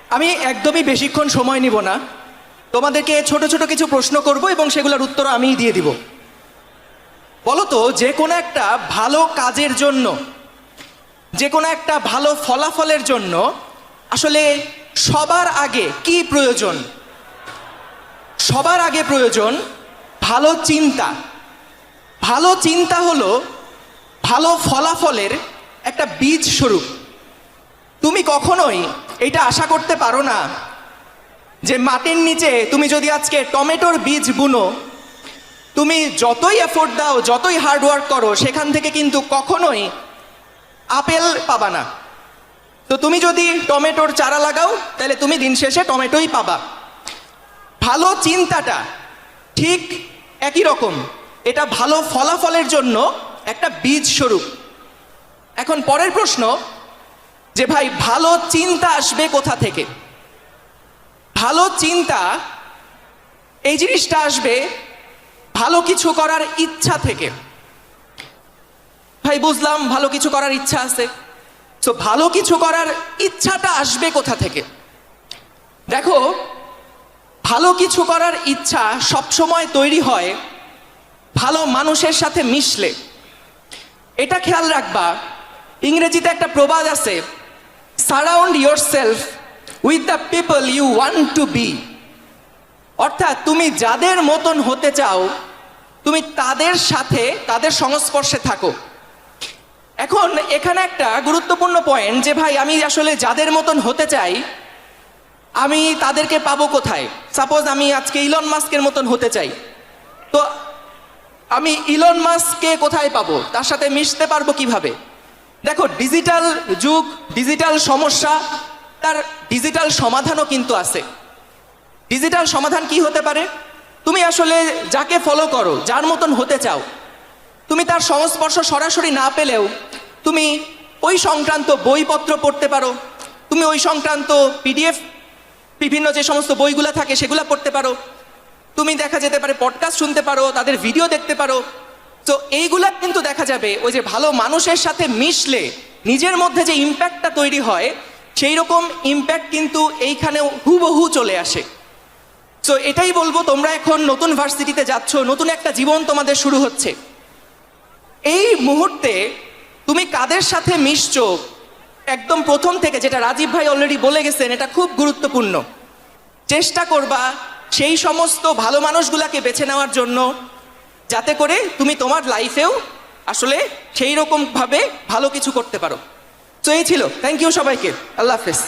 আমি একদমই বেশিক্ষণ সময় নিব না, তোমাদেরকে ছোট ছোট কিছু প্রশ্ন করব এবং সেগুলোর উত্তর আমিই দিয়ে দিব। বলো তো, যে কোনো একটা ভালো কাজের জন্য, যে কোনো একটা ভালো ফলাফলের জন্য আসলে সবার আগে কি প্রয়োজন? সবার আগে প্রয়োজন ভালো চিন্তা। ভালো চিন্তা হলো ভালো ফলাফলের একটা বীজ স্বরূপ। তুমি কখনোই এটা আশা করতে পারো না যে মাটির নিচে তুমি যদি আজকে টমেটোর বীজ বুনো, তুমি যতই এফোর্ট দাও, যতই হার্ডওয়ার্ক করো, সেখান থেকে কিন্তু কখনোই আপেল পাবা না। তো তুমি যদি টমেটোর চারা লাগাও, তাহলে তুমি দিন শেষে টমেটোই পাবা। ভালো চিন্তাটা ঠিক একই রকম, এটা ভালো ফলাফলের জন্য একটা বীজ স্বরূপ। এখন পরের প্রশ্ন যে ভাই, ভালো চিন্তা আসবে কোথা থেকে? ভালো চিন্তা এই জিনিসটা আসবে ভালো কিছু করার ইচ্ছা থেকে। ভাই বুঝলাম ভালো কিছু করার ইচ্ছা আছে, তো ভালো কিছু করার ইচ্ছাটা আসবে কোথা থেকে? দেখো, ভালো কিছু করার ইচ্ছা সবসময় তৈরি হয় ভালো মানুষের সাথে মিশলে। এটা খেয়াল রাখবা, ইংরেজিতে একটা প্রবাদ আছে, surround yourself with the people you want to be. অর্থাৎ তুমি যাদের মতন হতে চাও, তুমি তাদের সাথে, তাদের সংস্পর্শে থাকো। এখন এখানে একটা গুরুত্বপূর্ণ পয়েন্ট যে ভাই, আমি আসলে যাদের মতন হতে চাই, আমি তাদেরকে পাবো কোথায়? সাপোজ আমি আজকে ইলন মাস্কের মতন হতে চাই, তো আমি ইলন মাস্ককে কোথায় পাবো? তার সাথে মিশতে পারবো কিভাবে? দেখো, ডিজিটাল যুগ, ডিজিটাল সমস্যা, তার ডিজিটাল সমাধানও কিন্তু আছে। ডিজিটাল সমাধান কি হতে পারে? তুমি আসলে যাকে ফলো করো, যার মতন হতে চাও, তুমি তার সংস্পর্শ সরাসরি না পেলেও তুমি ওই সংক্রান্ত বইপত্র পড়তে পারো, তুমি ওই সংক্রান্ত পিডিএফ, বিভিন্ন যে সমস্ত বইগুলো থাকে সেগুলো পড়তে পারো, তুমি দেখা যেতে পারে পডকাস্ট শুনতে পারো, তাদের ভিডিও দেখতে পারো। তো এইগুলা কিন্তু দেখা যাবে ওই যে ভালো মানুষের সাথে মিশলে নিজের মধ্যে যে ইম্প্যাক্টটা তৈরি হয়, সেই রকম ইম্প্যাক্ট কিন্তু এইখানেও হুবহু চলে আসে। তো এটাই বলবো, তোমরা এখন নতুন ভার্সিটিতে যাচ্ছ, নতুন একটা জীবন তোমাদের শুরু হচ্ছে। এই মুহূর্তে তুমি কাদের সাথে মিশছো, একদম প্রথম থেকে, যেটা রাজীব ভাই অলরেডি বলে গেছেন, এটা খুব গুরুত্বপূর্ণ। চেষ্টা করবা সেই সমস্ত ভালো মানুষগুলাকে বেছে নেওয়ার জন্য, যাতে করে তুমি তোমার লাইফেও আসলে সেই রকমভাবে ভালো কিছু করতে পারো। তো এই ছিল। থ্যাংক ইউ সবাইকে। আল্লাহ হাফেজ।